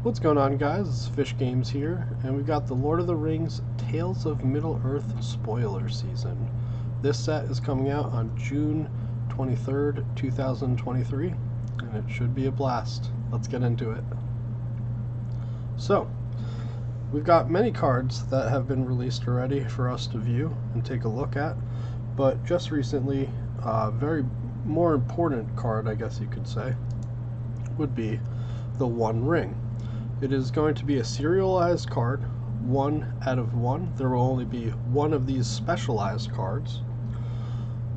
What's going on, guys? It's Fish Games here, and we've got the Lord of the Rings Tales of Middle-earth spoiler season. This set is coming out on June 23rd, 2023, and it should be a blast. Let's get into it. So, we've got many cards that have been released already for us to view and take a look at, but just recently, a very more important card, I guess you could say, would be the One Ring. It is going to be a serialized card, 1 out of 1. There will only be one of these specialized cards,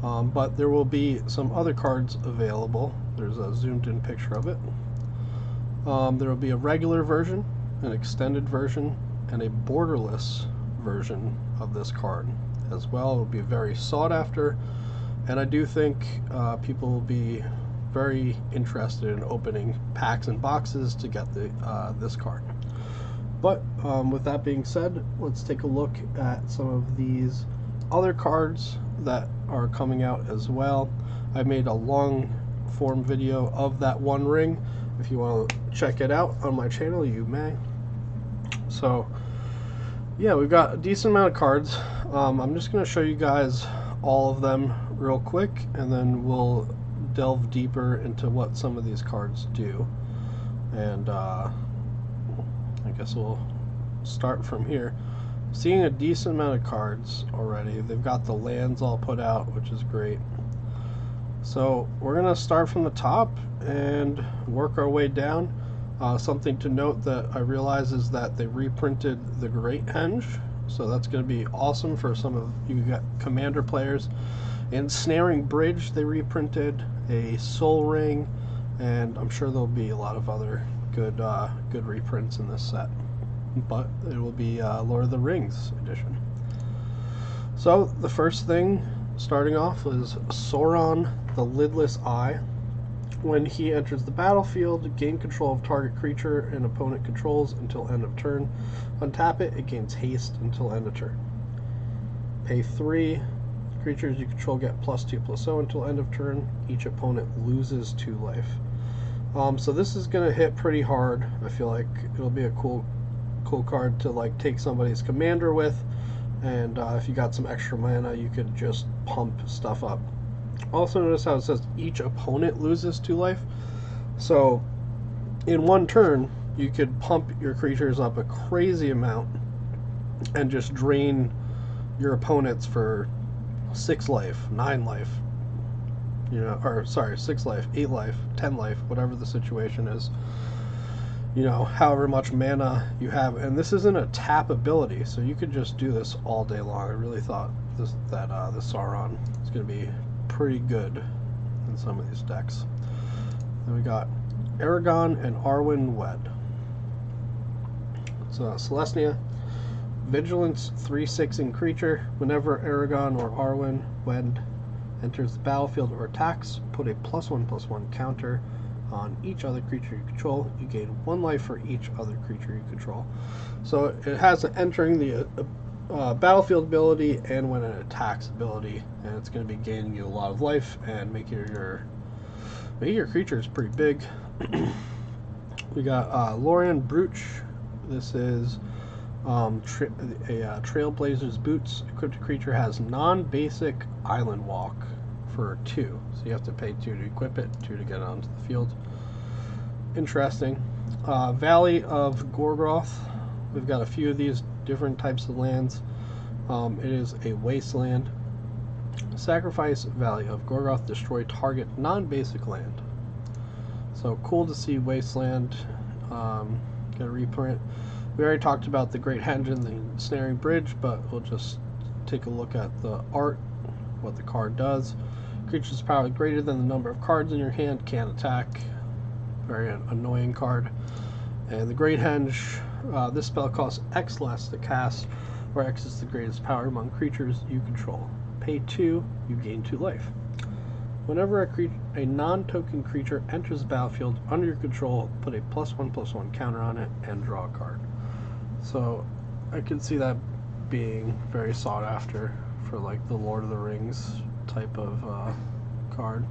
but there will be some other cards available. There's a zoomed in picture of it. There will be a regular version, an extended version, and a borderless version of this card as well. It will be very sought after, and I do think people will be very interested in opening packs and boxes to get this card. But with that being said, let's take a look at some of these other cards that are coming out as well. I made a long form video of that One Ring. If you want to check it out on my channel, you may. So yeah, we've got a decent amount of cards. I'm just going to show you guys all of them real quick, and then we'll delve deeper into what some of these cards do. And I guess we'll start from here. Seeing a decent amount of cards already. They've got the lands all put out, which is great. So we're gonna start from the top and work our way down. Something to note that I realize is that they reprinted the Great Henge, so that's going to be awesome for some of you commander players. And Snaring Bridge, they reprinted a Soul Ring, and I'm sure there'll be a lot of other good reprints in this set. But it will be Lord of the Rings edition. So the first thing, starting off, is Sauron the Lidless Eye. When he enters the battlefield, gain control of target creature and opponent controls until end of turn. Untap it, it gains haste until end of turn. Pay 3. Creatures you control get +2/+0 until end of turn. Each opponent loses 2 life. So this is going to hit pretty hard. I feel like it'll be a cool card to like take somebody's commander with, and if you got some extra mana, you could just pump stuff up. Also notice how it says each opponent loses 2 life. So in one turn, you could pump your creatures up a crazy amount and just drain your opponents for 6 life, 9 life, you know, or sorry, 6 life, 8 life, 10 life, whatever the situation is, you know, however much mana you have. And this isn't a tap ability, so you could just do this all day long. I really thought the Sauron is going to be pretty good in some of these decks. Then we got Aragorn and Arwen Wed. So Celestia, Vigilance 3/6 in creature. Whenever Aragorn or Arwen Wed enters the battlefield or attacks, put a +1/+1 counter on each other creature you control. You gain 1 life for each other creature you control. So it has an entering the battlefield ability and when it attacks ability, and it's going to be gaining you a lot of life and making your creatures pretty big. We got Lorien Brooch. This is Trailblazer's Boots. Equipped creature has non-basic island walk for 2, so you have to pay 2 to equip it, 2 to get it onto the field. Interesting. Valley of Gorgoth. We've got a few of these different types of lands. It is a wasteland. Sacrifice Valley of Gorgoth, destroy target non-basic land. So cool to see wasteland get a reprint. We already talked about the Great Henge and the Snaring Bridge, but we'll just take a look at the art, what the card does. Creature's power greater than the number of cards in your hand, can't attack. Very annoying card. And the Great Henge, this spell costs X less to cast, where X is the greatest power among creatures you control. Pay 2, you gain 2 life. Whenever a non-token creature enters the battlefield under your control, put a +1/+1 counter on it and draw a card. So I can see that being very sought after for like the Lord of the Rings type of card.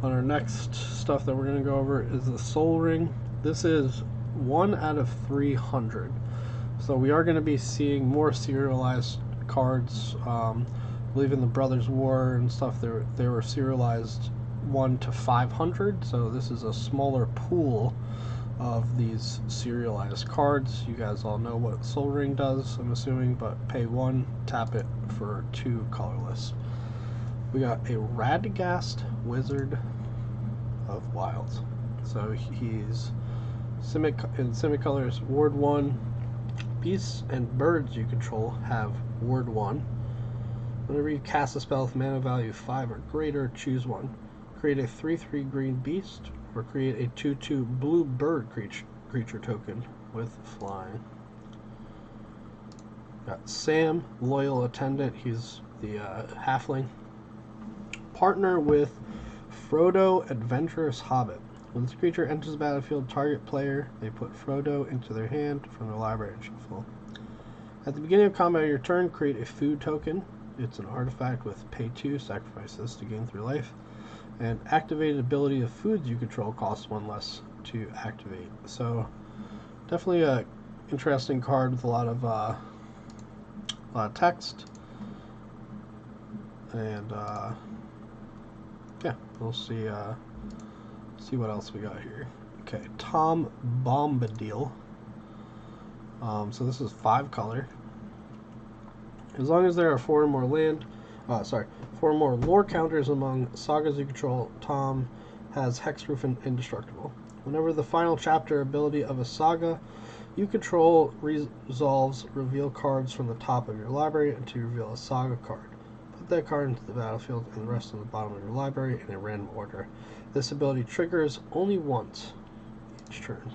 On our next stuff that we're going to go over is the Soul Ring. This is 1 out of 300. So we are going to be seeing more serialized cards. I believe in the Brothers War and stuff, they were serialized 1 to 500. So this is a smaller pool of these serialized cards. You guys all know what Soul Ring does, I'm assuming, but pay 1, tap it for 2 colorless. We got a Radagast Wizard of Wilds. So he's in semi-colors. Ward 1. Beasts and birds you control have Ward 1. Whenever you cast a spell with mana value 5 or greater, choose one. Create a 3/3 green beast, or create a 2/2 blue bird creature token with flying. Got Sam, Loyal Attendant. He's the halfling. Partner with Frodo, Adventurous Hobbit. When this creature enters the battlefield, target player may put Frodo into their hand from their library and shuffle. At the beginning of combat of your turn, create a food token. It's an artifact with pay 2, sacrifice this to gain 3 life. And activated ability of foods you control costs 1 less to activate. So definitely a interesting card with a lot of text. And yeah, we'll see what else we got here. Okay, Tom Bombadil. So this is 5 color. As long as there are 4 or more 4 or more lore counters among sagas you control, Tom has Hexproof and Indestructible. Whenever the final chapter ability of a saga you control resolves, reveal cards from the top of your library until you reveal a saga card. Put that card into the battlefield and the rest on the bottom of your library in a random order. This ability triggers only once each turn.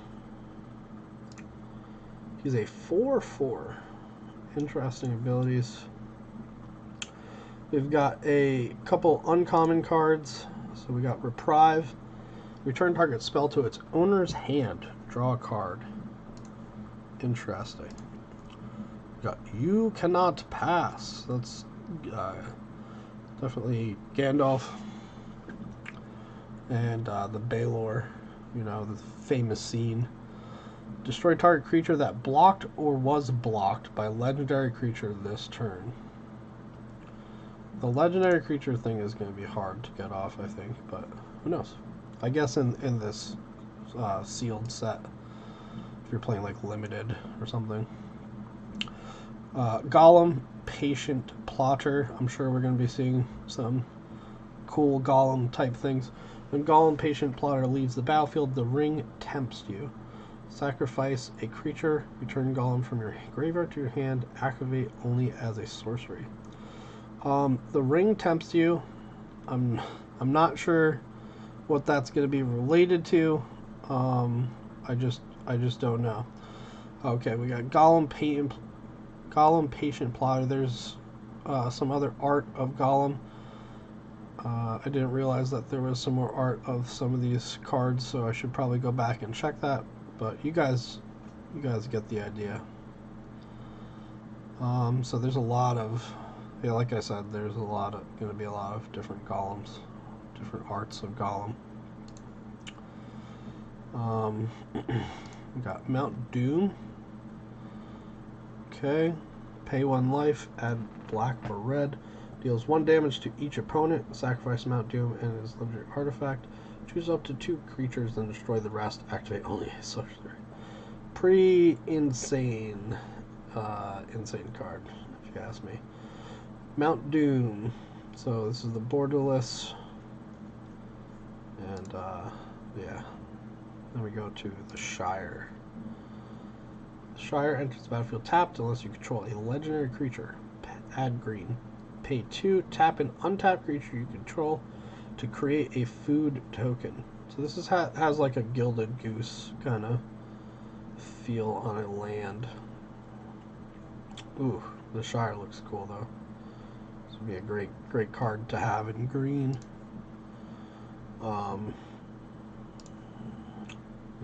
He's a 4/4. Interesting abilities. We've got a couple uncommon cards. So we got Reprieve. Return target spell to its owner's hand. Draw a card. Interesting. We got You Cannot Pass. That's definitely Gandalf and the Baelor, the famous scene. Destroy target creature that blocked or was blocked by legendary creature this turn. The legendary creature thing is going to be hard to get off, I think, but who knows? I guess in this sealed set, if you're playing like limited or something. Gollum, Patient Plotter. I'm sure we're going to be seeing some cool Gollum type things. When Gollum, Patient Plotter leaves the battlefield, the ring tempts you. Sacrifice a creature, return Gollum from your graveyard to your hand, activate only as a sorcery. The ring tempts you. I'm not sure what that's going to be related to. I just don't know. Okay, we got Gollum, Patient Plotter. There's some other art of Gollum. I didn't realize that there was some more art of some of these cards, so I should probably go back and check that. But you guys get the idea. So there's a lot of, like I said, there's going to be a lot of different Gollums, different arts of Gollum. We got Mount Doom. Okay, pay 1 life, add black or red. Deals 1 damage to each opponent. Sacrifice Mount Doom and his legendary artifact. Choose up to 2 creatures, then destroy the rest. Activate only a sorcery. Pretty insane, insane card, if you ask me. Mount Doom. So this is the borderless, and yeah. Then we go to the Shire. The Shire enters the battlefield tapped unless you control a legendary creature. Add green. Pay 2. Tap an untapped creature you control to create a food token. So this has like a Gilded Goose kind of feel on a land. Ooh, the Shire looks cool though. This would be a great card to have in green. We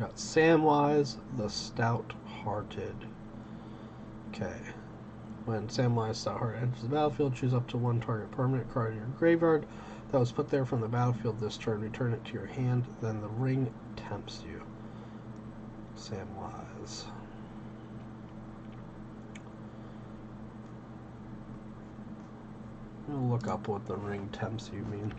got Samwise the Stout-Hearted. Okay. When Samwise Stout-Hearted enters the battlefield, choose up to 1 target permanent card in your graveyard. that was put there from the battlefield this turn. Return it to your hand, then the ring tempts you. Samwise. I'm gonna look up what the ring tempts you means.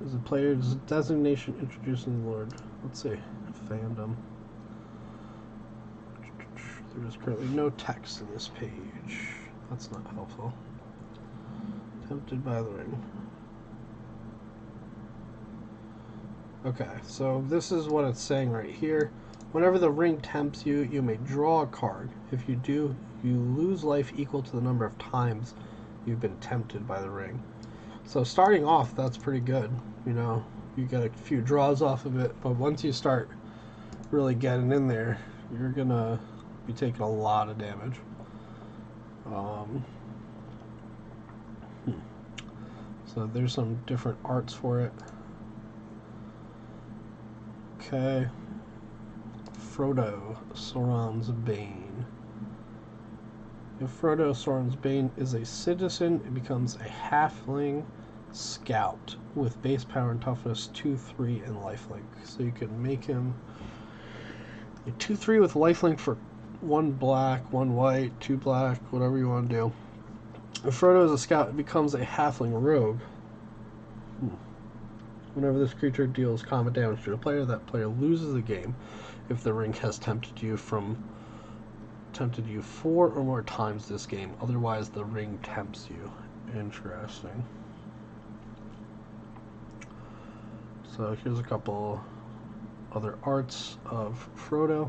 Is a player's designation introduced in the Lord? Let's see. Fandom. There is currently no text in this page. That's not helpful. Tempted by the ring. Okay, so this is what it's saying right here. Whenever the ring tempts you, you may draw a card. If you do, you lose life equal to the number of times you've been tempted by the ring. So starting off, that's pretty good. You know, you get a few draws off of it, but once you start really getting in there, you're gonna be taking a lot of damage. So there's some different arts for it. Okay. Frodo, Sauron's Bane. If Frodo, Sauron's Bane, is a citizen, it becomes a halfling scout with base power and toughness 2/3 and lifelink. So you can make him a 2/3 with lifelink for 1 black, 1 white, 2 black, whatever you want to do. If Frodo is a scout, it becomes a halfling rogue. Whenever this creature deals combat damage to a player, that player loses the game if the ring has tempted you 4 or more times this game. Otherwise, the ring tempts you. Interesting. So here's a couple other arts of Frodo.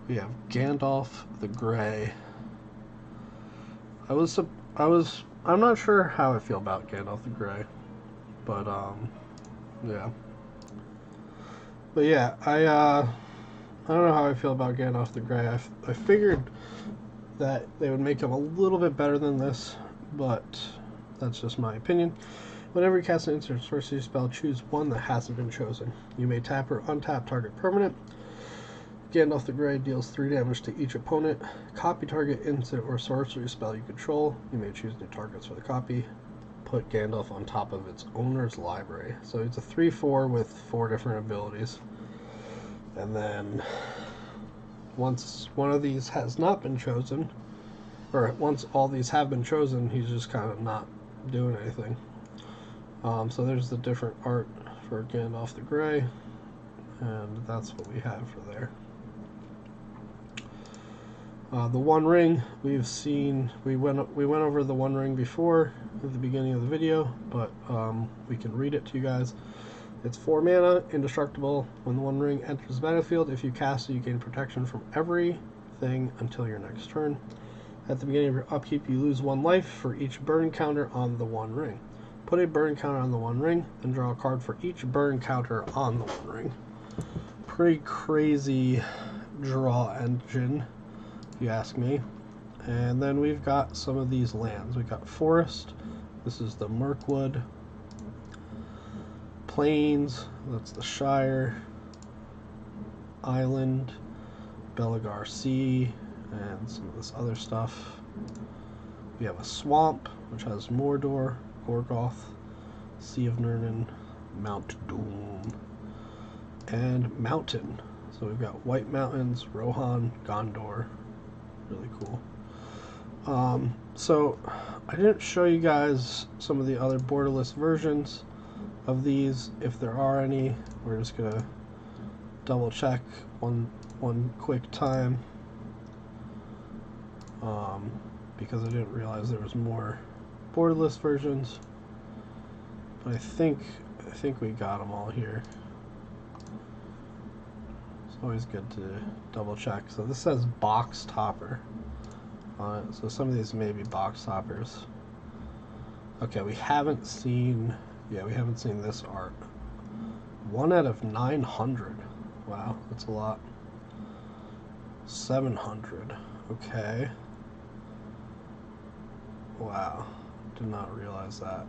We have Gandalf the Grey. I'm not sure how I feel about Gandalf the Grey, but yeah. But yeah, I don't know how I feel about Gandalf the Grey. I figured that they would make him a little bit better than this, but that's just my opinion. Whenever you cast an instant sorcery spell, choose one that hasn't been chosen. You may tap or untap target permanent. Gandalf the Grey deals 3 damage to each opponent. Copy target instant or sorcery spell you control. You may choose new targets for the copy. Put Gandalf on top of its owner's library. So it's a 3/4 with 4 different abilities. And then once one of these has not been chosen, or once all these have been chosen, he's just kind of not doing anything. So there's the different art for Gandalf the Grey, and that's what we have for there. The One Ring, we've seen, we went over the One Ring before at the beginning of the video, but we can read it to you guys. It's 4 mana, indestructible. When the One Ring enters the battlefield, if you cast it, you gain protection from everything until your next turn. At the beginning of your upkeep, you lose 1 life for each burn counter on the One Ring. Put a burn counter on the One Ring, and draw a card for each burn counter on the One Ring. Pretty crazy draw engine, if you ask me. And then we've got some of these lands. We've got Forest. This is the Mirkwood. Plains. That's the Shire. Island. Belagar Sea. And some of this other stuff. We have a Swamp, which has Mordor, Gorgoth, Sea of Nirnan, Mount Doom, and Mountain. So we've got White Mountains, Rohan, Gondor. Really cool. So I didn't show you guys some of the other borderless versions of these. If there are any, we're just gonna double check one quick time, because I didn't realize there was more borderless versions. But I think we got them all here. It's always good to double check. So this says box topper on it. So some of these may be box toppers. Okay, we haven't seen this art. 1 out of 900. Wow, that's a lot. 700. Okay. Wow, did not realize that.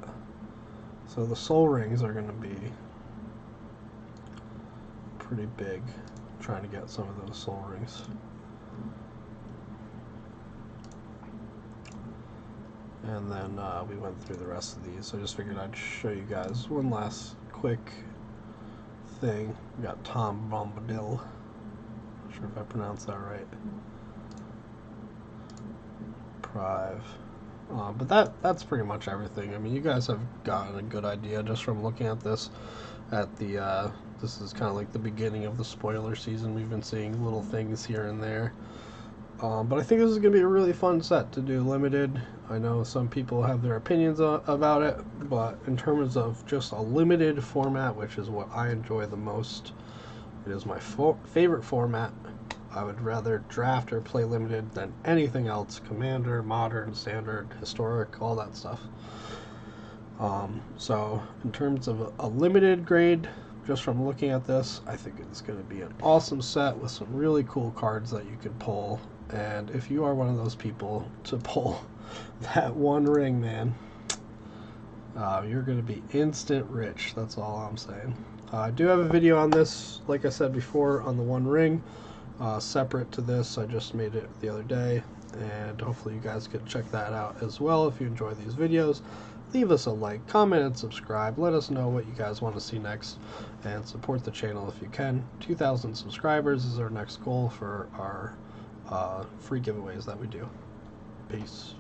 So the soul rings are going to be pretty big. trying to get some of those soul rings. And then we went through the rest of these. So I just figured I'd show you guys one last quick thing. We got Tom Bombadil. Not sure if I pronounced that right. Prive. But that's pretty much everything. I mean, you guys have gotten a good idea just from looking at this. This is kind of like the beginning of the spoiler season. We've been seeing little things here and there. But I think this is going to be a really fun set to do limited. I know some people have their opinions about it, but in terms of just a limited format, which is what I enjoy the most, it is my favorite format. I would rather draft or play limited than anything else. Commander, modern, standard, historic, all that stuff. So in terms of a limited grade, just from looking at this, I think it's going to be an awesome set with some really cool cards that you can pull. And if you are one of those people to pull that one ring, man, you're going to be instant rich. That's all I'm saying. I do have a video on this, like I said before, on the one ring, separate to this. I just made it the other day, and hopefully you guys can check that out as well if you enjoy these videos. Leave us a like, comment, and subscribe. Let us know what you guys want to see next, and support the channel if you can. 2,000 subscribers is our next goal for our free giveaways that we do. Peace.